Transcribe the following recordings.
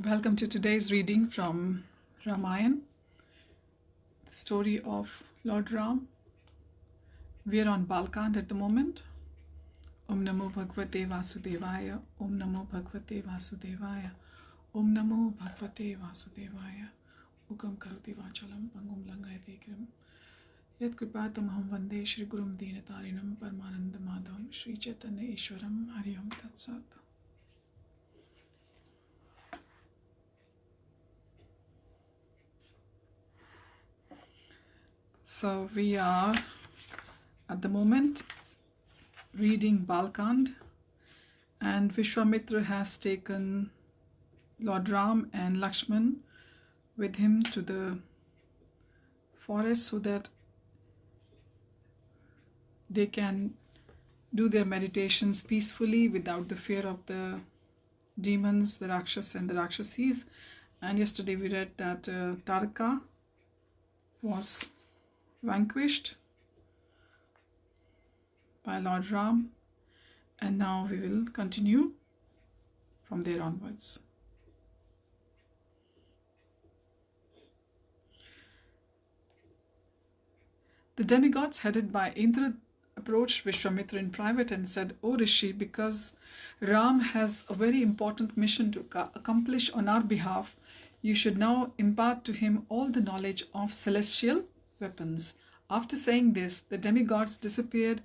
Welcome to today's reading from Ramayana, the story of Lord Ram. We are on Balkand at the moment. Om Namo Bhagavate Vasudevaya. Om Namo Bhagavate Vasudevaya. Om Namo Bhagavate Vasudevaya. Ukam Karoti Vachalam Pangum Langayate Kiram. Yat Kripatamaham Vande Shri Gurum Dinatarinam Paramananda Madhavam Shri Chaitanya Ishwaram Hari Om Tat Sat. So we are at the moment reading Balkand, and Vishwamitra has taken Lord Ram and Lakshman with him to the forest so that they can do their meditations peacefully without the fear of the demons, the Rakshas and the Rakshasis. And yesterday we read that Tarka was vanquished by Lord Ram, and now we will continue from there onwards. The demigods headed by Indra approached Vishwamitra in private and said, "O Rishi, because Ram has a very important mission to accomplish on our behalf, you should now impart to him all the knowledge of celestial weapons." After saying this, the demigods disappeared,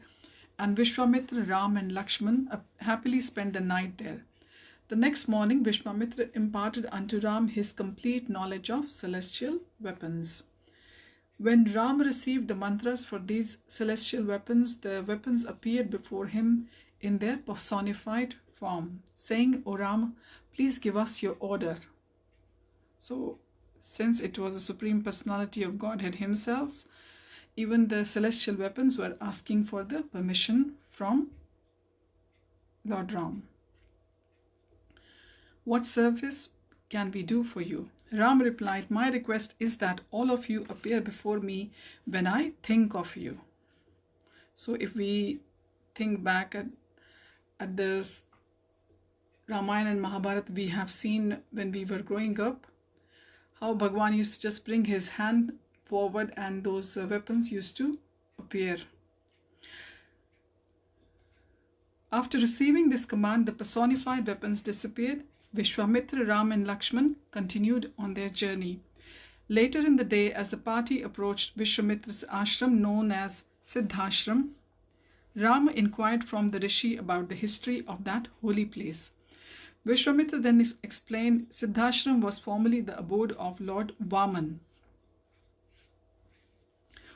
and Vishwamitra, Ram and Lakshman happily spent the night there. The next morning, Vishwamitra imparted unto Ram his complete knowledge of celestial weapons. When Ram received the mantras for these celestial weapons, the weapons appeared before him in their personified form, saying, "O Ram, please give us your order." So, since it was the Supreme Personality of Godhead himself, even the celestial weapons were asking for the permission from Lord Ram. "What service can we do for you?" Ram replied, "My request is that all of you appear before me when I think of you." So if we think back at this Ramayana and Mahabharata, we have seen when we were growing up how Bhagwan used to just bring his hand forward and those weapons used to appear. After receiving this command, the personified weapons disappeared. Vishwamitra, Ram and Lakshman continued on their journey. Later in the day, as the party approached Vishwamitra's ashram known as Siddhashram, Ram inquired from the rishi about the history of that holy place. Vishwamitra then explained Siddhashram was formerly the abode of Lord Vaman,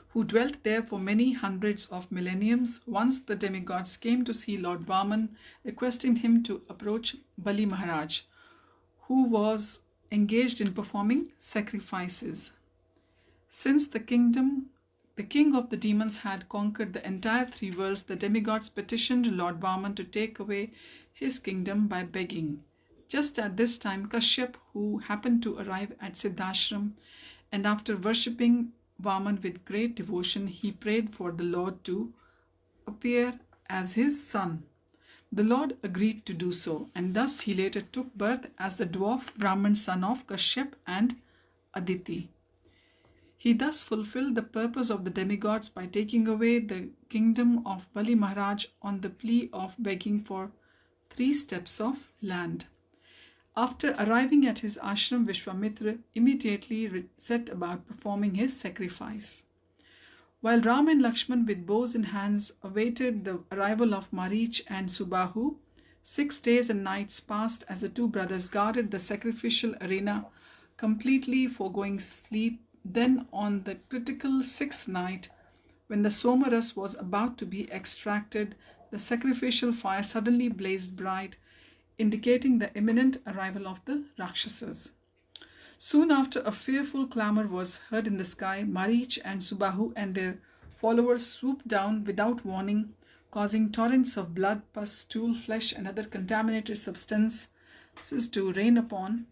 who dwelt there for many hundreds of millenniums. Once the demigods came to see Lord Vaman, requesting him to approach Bali Maharaj, who was engaged in performing sacrifices. Since the king of the demons had conquered the entire three worlds, the demigods petitioned Lord Vaman to take away his kingdom by begging. Just at this time, Kashyap, who happened to arrive at Siddhashram, and after worshipping Vaman with great devotion, he prayed for the Lord to appear as his son. The Lord agreed to do so, and thus he later took birth as the dwarf Brahman son of Kashyap and Aditi. He thus fulfilled the purpose of the demigods by taking away the kingdom of Bali Maharaj on the plea of begging for 3 steps of land. After arriving at his ashram, Vishwamitra immediately set about performing his sacrifice. While Ram and Lakshman with bows in hands awaited the arrival of Marich and Subahu, 6 days and nights passed as the two brothers guarded the sacrificial arena, completely foregoing sleep. Then on the critical 6th night, when the Somaras was about to be extracted, the sacrificial fire suddenly blazed bright, indicating the imminent arrival of the Rakshasas. Soon after, a fearful clamor was heard in the sky. Marich and Subahu and their followers swooped down without warning, causing torrents of blood, pus, stool, flesh, and other contaminated substances to rain upon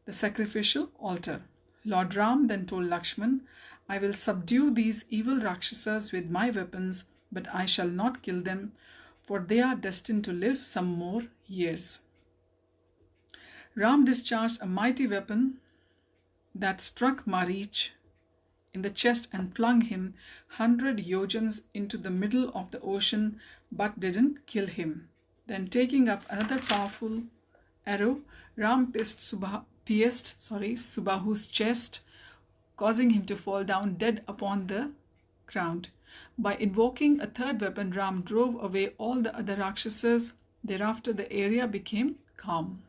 the sacrificial altar. Lord Ram then told Lakshman, "I will subdue these evil Rakshasas with my weapons, but I shall not kill them, for they are destined to live some more years." Ram discharged a mighty weapon that struck Marich in the chest and flung him 100 yojans into the middle of the ocean, but didn't kill him. Then, taking up another powerful arrow, Ram pierced Subahu's chest, causing him to fall down dead upon the ground. By invoking a third weapon, Ram drove away all the other Rakshasas. Thereafter, the area became calm.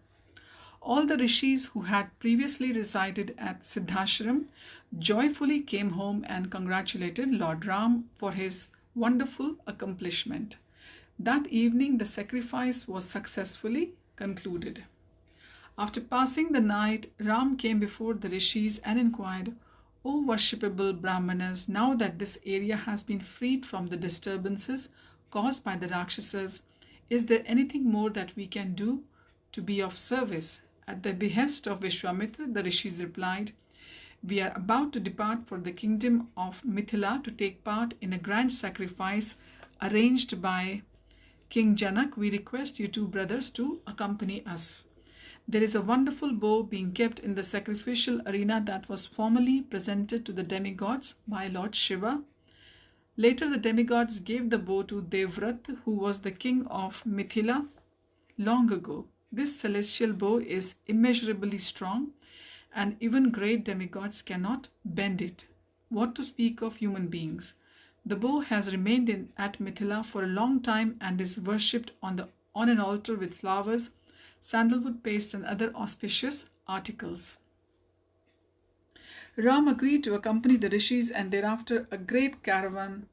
All the rishis who had previously resided at Siddhashram joyfully came home and congratulated Lord Ram for his wonderful accomplishment. That evening, the sacrifice was successfully concluded. After passing the night, Ram came before the rishis and inquired, "O worshipable Brahmanas, now that this area has been freed from the disturbances caused by the Rakshasas, is there anything more that we can do to be of service?" At the behest of Vishwamitra, the rishis replied, "We are about to depart for the kingdom of Mithila to take part in a grand sacrifice arranged by King Janak. We request you two brothers to accompany us. There is a wonderful bow being kept in the sacrificial arena that was formerly presented to the demigods by Lord Shiva. Later, the demigods gave the bow to Devvrat, who was the king of Mithila long ago. This celestial bow is immeasurably strong, and even great demigods cannot bend it. What to speak of human beings? The bow has remained at Mithila for a long time and is worshipped on an altar with flowers, sandalwood paste, and other auspicious articles." Ram agreed to accompany the rishis, and thereafter a great caravan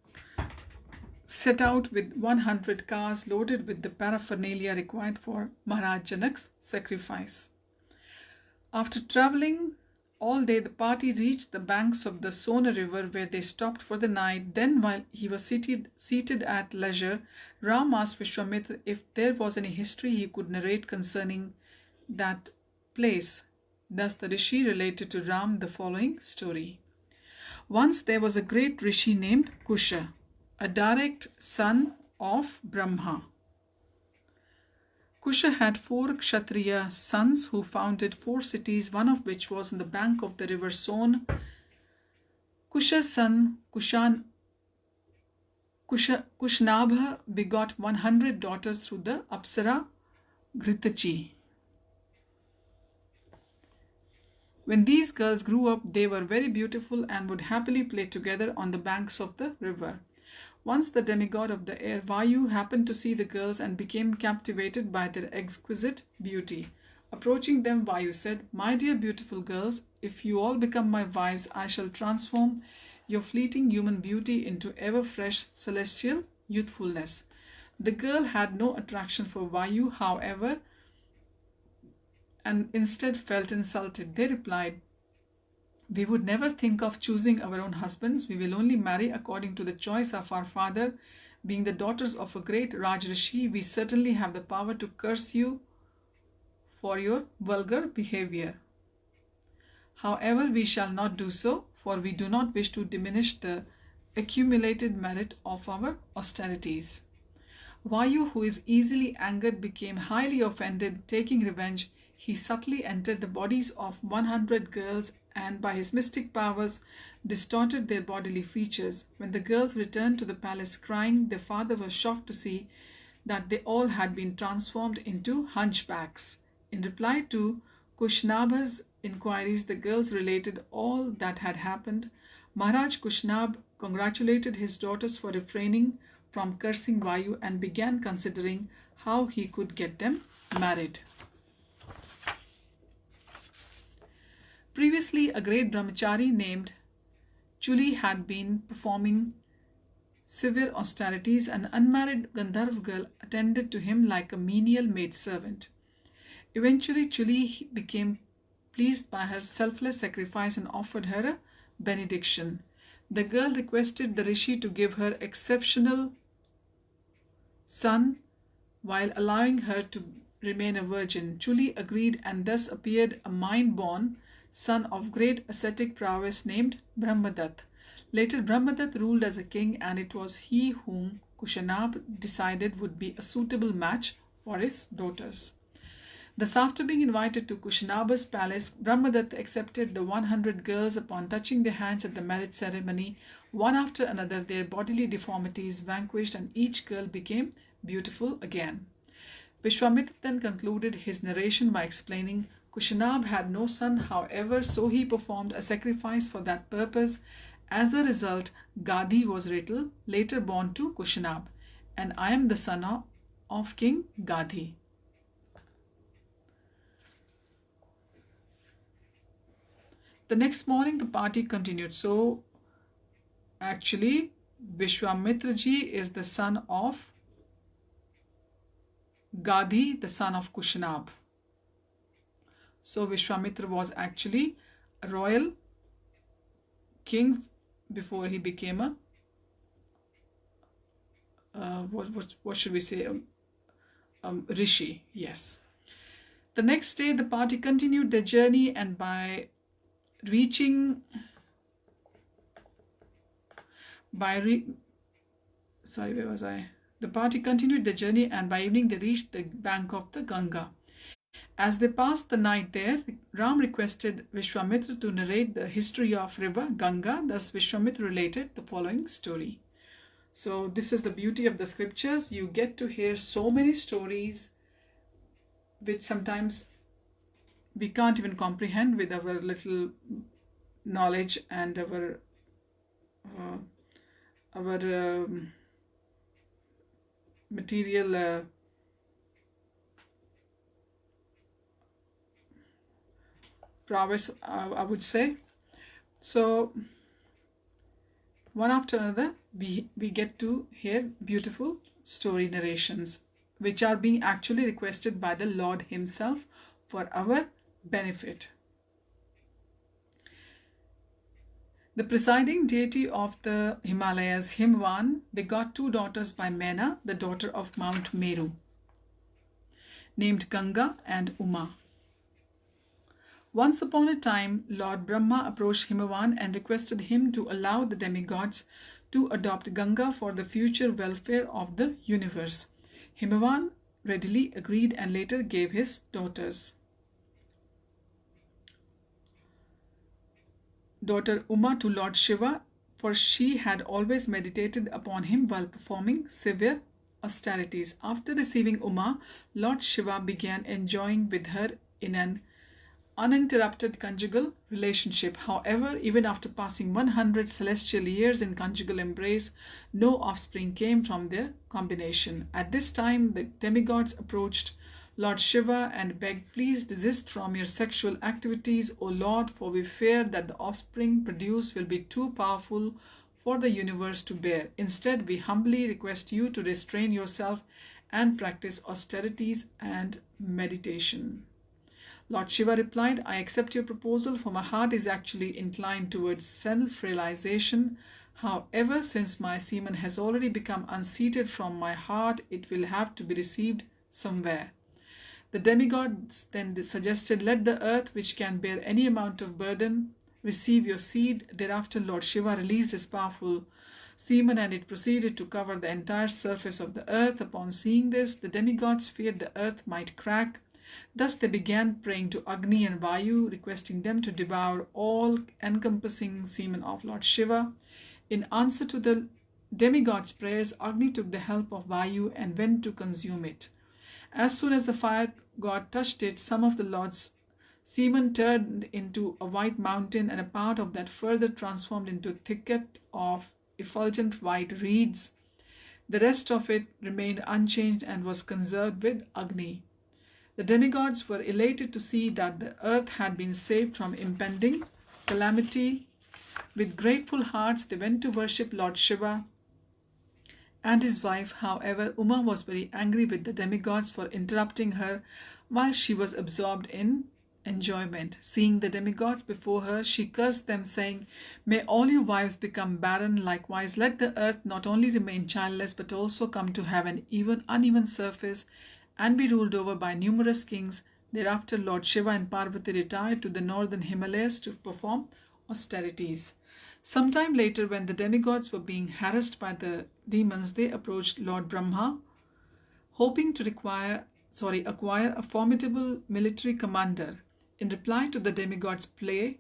set out with 100 cars loaded with the paraphernalia required for Maharaj Janak's sacrifice. After travelling all day, the party reached the banks of the Sona river, where they stopped for the night. Then, while he was seated at leisure, Ram asked Vishwamitra if there was any history he could narrate concerning that place. Thus the rishi related to Ram the following story. Once there was a great rishi named Kusha, a direct son of Brahma. Kusha had 4 Kshatriya sons who founded 4 cities, one of which was on the bank of the river Son. Kusha's son Kushnabha begot 100 daughters through the Apsara Ghritachi. When these girls grew up, they were very beautiful and would happily play together on the banks of the river. Once the demigod of the air, Vayu, happened to see the girls and became captivated by their exquisite beauty. Approaching them, Vayu said, "My dear beautiful girls, if you all become my wives, I shall transform your fleeting human beauty into ever-fresh celestial youthfulness." The girl had no attraction for Vayu, however, and instead felt insulted. They replied, "We would never think of choosing our own husbands. We will only marry according to the choice of our father. Being the daughters of a great Rajrishi, we certainly have the power to curse you for your vulgar behavior. However, we shall not do so, for we do not wish to diminish the accumulated merit of our austerities." Vayu, who is easily angered, became highly offended. Taking revenge, he subtly entered the bodies of 100 girls and by his mystic powers distorted their bodily features. When the girls returned to the palace crying, their father was shocked to see that they all had been transformed into hunchbacks. In reply to Kushnabha's inquiries, the girls related all that had happened. Maharaj Kushnab congratulated his daughters for refraining from cursing Vayu and began considering how he could get them married. Previously, a great brahmachari named Chuli had been performing severe austerities. An unmarried Gandharv girl attended to him like a menial maidservant. Eventually, Chuli became pleased by her selfless sacrifice and offered her a benediction. The girl requested the rishi to give her exceptional son while allowing her to remain a virgin. Chuli agreed, and thus appeared a mind-born son of great ascetic prowess named Brahmadatta. Later, Brahmadatta ruled as a king, and it was he whom Kushanab decided would be a suitable match for his daughters. Thus, after being invited to Kushanabha's palace, Brahmadatta accepted the 100 girls upon touching their hands at the marriage ceremony. One after another, their bodily deformities vanquished, and each girl became beautiful again. Vishwamitra then concluded his narration by explaining Kushanabha had no son, however, so he performed a sacrifice for that purpose. As a result, Gadhi was later born to Kushanabha, and I am the son of King Gadhi. The next morning, the party continued. So, actually, Vishwamitra ji is the son of Gadhi, the son of Kushanabha. So, Vishwamitra was actually a royal king before he became a what should we say, rishi. Yes. The next day, the party continued their journey, and by reaching where was I? The party continued their journey, and by evening they reached the bank of the Ganga. As they passed the night there, Ram requested Vishwamitra to narrate the history of river Ganga. Thus, Vishwamitra related the following story. So, this is the beauty of the scriptures. You get to hear so many stories which sometimes we can't even comprehend with our little knowledge and our material prowess, I would say. So, one after another, we get to hear beautiful story narrations, which are being actually requested by the Lord himself for our benefit. The presiding deity of the Himalayas, Himvan, begot 2 daughters by Mena, the daughter of Mount Meru, named Ganga and Uma. Once upon a time, Lord Brahma approached Himvan and requested him to allow the demigods to adopt Ganga for the future welfare of the universe. Himvan readily agreed and later gave his daughters. Daughter Uma to Lord Shiva, for she had always meditated upon him while performing severe austerities. After receiving Uma, Lord Shiva began enjoying with her in an uninterrupted conjugal relationship. However, even after passing 100 celestial years in conjugal embrace, no offspring came from their combination. At this time, the demigods approached Lord Shiva and begged, "Please desist from your sexual activities, O Lord, for we fear that the offspring produced will be too powerful for the universe to bear. Instead, we humbly request you to restrain yourself and practice austerities and meditation." Lord Shiva replied, "I accept your proposal, for my heart is actually inclined towards self-realization. However, since my semen has already become unseated from my heart, it will have to be received somewhere." The demigods then suggested, "Let the earth, which can bear any amount of burden, receive your seed." Thereafter, Lord Shiva released his powerful semen and it proceeded to cover the entire surface of the earth. Upon seeing this, the demigods feared the earth might crack. Thus they began praying to Agni and Vayu, requesting them to devour all encompassing semen of Lord Shiva. In answer to the demigods' prayers, Agni took the help of Vayu and went to consume it. As soon as the fire god touched it, some of the Lord's semen turned into a white mountain, and a part of that further transformed into a thicket of effulgent white reeds. The rest of it remained unchanged and was conserved with Agni. The demigods were elated to see that the earth had been saved from impending calamity. With grateful hearts, they went to worship Lord Shiva and his wife. However, Uma was very angry with the demigods for interrupting her while she was absorbed in enjoyment. Seeing the demigods before her, she cursed them, saying, "May all your wives become barren. Likewise, let the earth not only remain childless, but also come to have an uneven surface and be ruled over by numerous kings." Thereafter, Lord Shiva and Parvati retired to the northern Himalayas to perform austerities. Sometime later, when the demigods were being harassed by the demons, they approached Lord Brahma, hoping to require acquire a formidable military commander. In reply to the demigod's plea,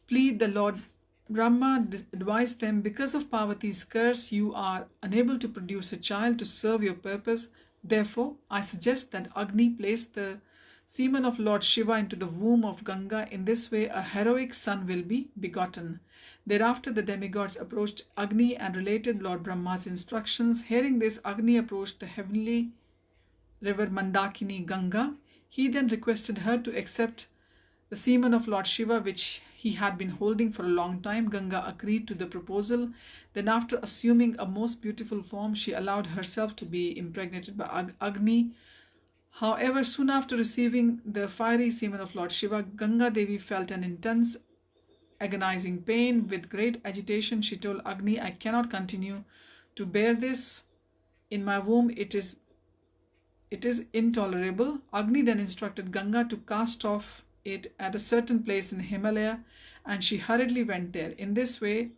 the Lord Brahma advised them, because of Parvati's curse, you are unable to produce a child to serve your purpose. Therefore, I suggest that Agni place the semen of Lord Shiva into the womb of Ganga. In this way, a heroic son will be begotten. Thereafter, the demigods approached Agni and related Lord Brahma's instructions. Hearing this, Agni approached the heavenly river Mandakini Ganga. He then requested her to accept the semen of Lord Shiva, which he had been holding for a long time. Ganga agreed to the proposal. Then, after assuming a most beautiful form, she allowed herself to be impregnated by Agni. However, soon after receiving the fiery semen of Lord Shiva, Ganga Devi felt an intense agonizing pain. With great agitation, she told Agni, I cannot continue to bear this in my womb. It is intolerable. Agni then instructed Ganga to cast off it at a certain place in Himalaya, and she hurriedly went there. In this way,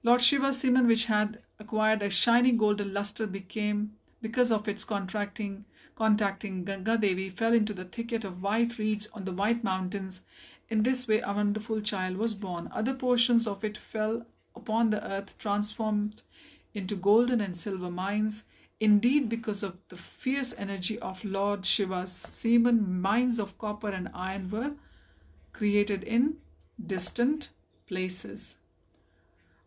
Lord Shiva's semen, which had acquired a shiny golden luster, became, because of its contacting Ganga Devi, fell into the thicket of white reeds on the white mountains. In this way, a wonderful child was born. Other portions of it fell upon the earth, transformed into golden and silver mines. Indeed, because of the fierce energy of Lord Shiva's semen, mines of copper and iron were created in distant places.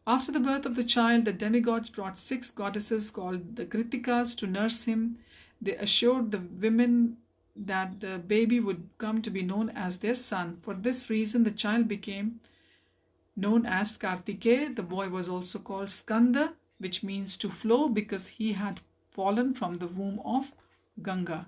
After the birth of the child, the demigods brought 6 goddesses called the Kritikas to nurse him. They assured the women that the baby would come to be known as their son. For this reason, the child became known as Kartikeya. The boy was also called Skanda, which means to flow, because he had fallen from the womb of Ganga.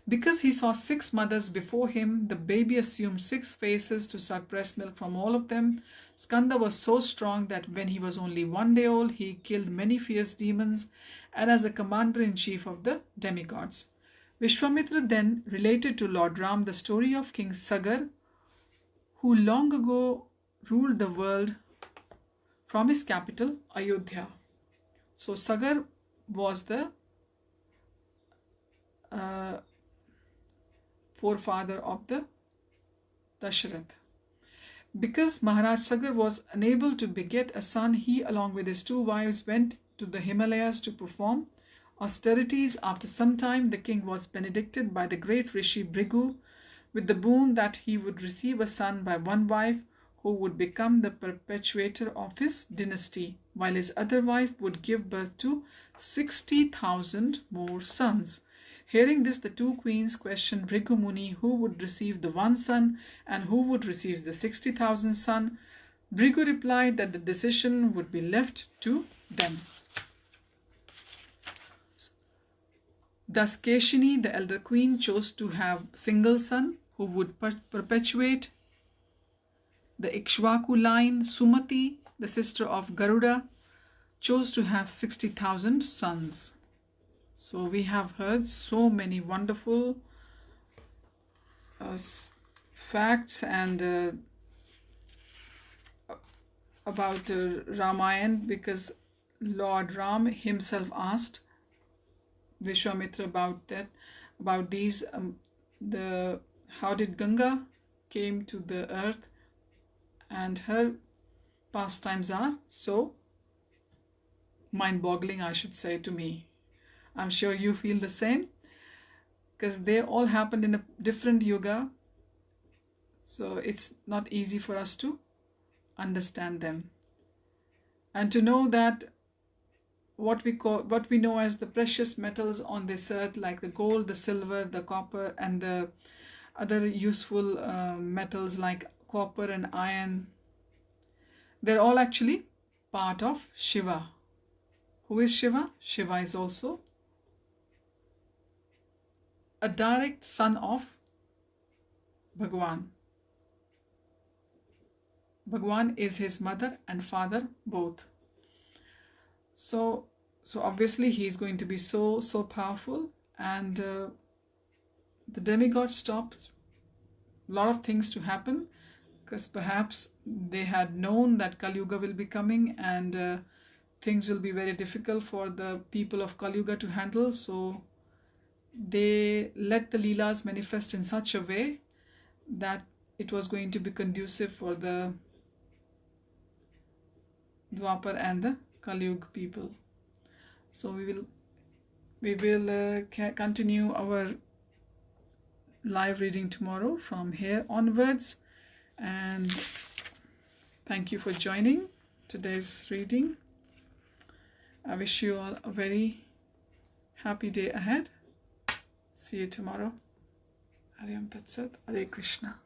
Because he saw 6 mothers before him, the baby assumed 6 faces to suck breast milk from all of them. Skanda was so strong that when he was only 1 day old, he killed many fierce demons and as a commander-in-chief of the demigods. Vishwamitra then related to Lord Ram the story of King Sagar, who long ago ruled the world from his capital, Ayodhya. So Sagar was the forefather of the Dasharath. Because Maharaj Sagar was unable to beget a son, he along with his 2 wives went to the Himalayas to perform austerities. After some time, the king was benedicted by the great Rishi Bhrigu with the boon that he would receive a son by 1 wife who would become the perpetuator of his dynasty, while his other wife would give birth to 60,000 more sons. Hearing this, the 2 queens questioned Bhrigu Muni who would receive the 1 son and who would receive the 60,000 son. Bhrigu replied that the decision would be left to them. Thus Keshini, the elder queen, chose to have a single son who would perpetuate the Ikshvaku line. Sumati, the sister of Garuda, chose to have 60,000 sons. So we have heard so many wonderful facts and about Ramayana, because Lord Ram himself asked Vishwamitra about these. How did Ganga came to the earth, and her pastimes are so mind-boggling, I should say, to me. I'm sure you feel the same, because they all happened in a different yuga, so it's not easy for us to understand them and to know that what we know as the precious metals on this earth, like the gold, the silver, the copper, and the other useful metals like copper and iron, they're all actually part of Shiva. Who is Shiva? Shiva is also a direct son of Bhagwan. Bhagwan is his mother and father both. So obviously he is going to be so powerful, and the demigod stopped a lot of things to happen, because perhaps they had known that Kali Yuga will be coming, and things will be very difficult for the people of Kali Yuga to handle. So they let the Leelas manifest in such a way that it was going to be conducive for the Dwapar and the Kalyug people. So we will continue our live reading tomorrow from here onwards, and thank you for joining today's reading. I wish you all a very happy day ahead. See you tomorrow. Hare Tat Sat. Hare Krishna.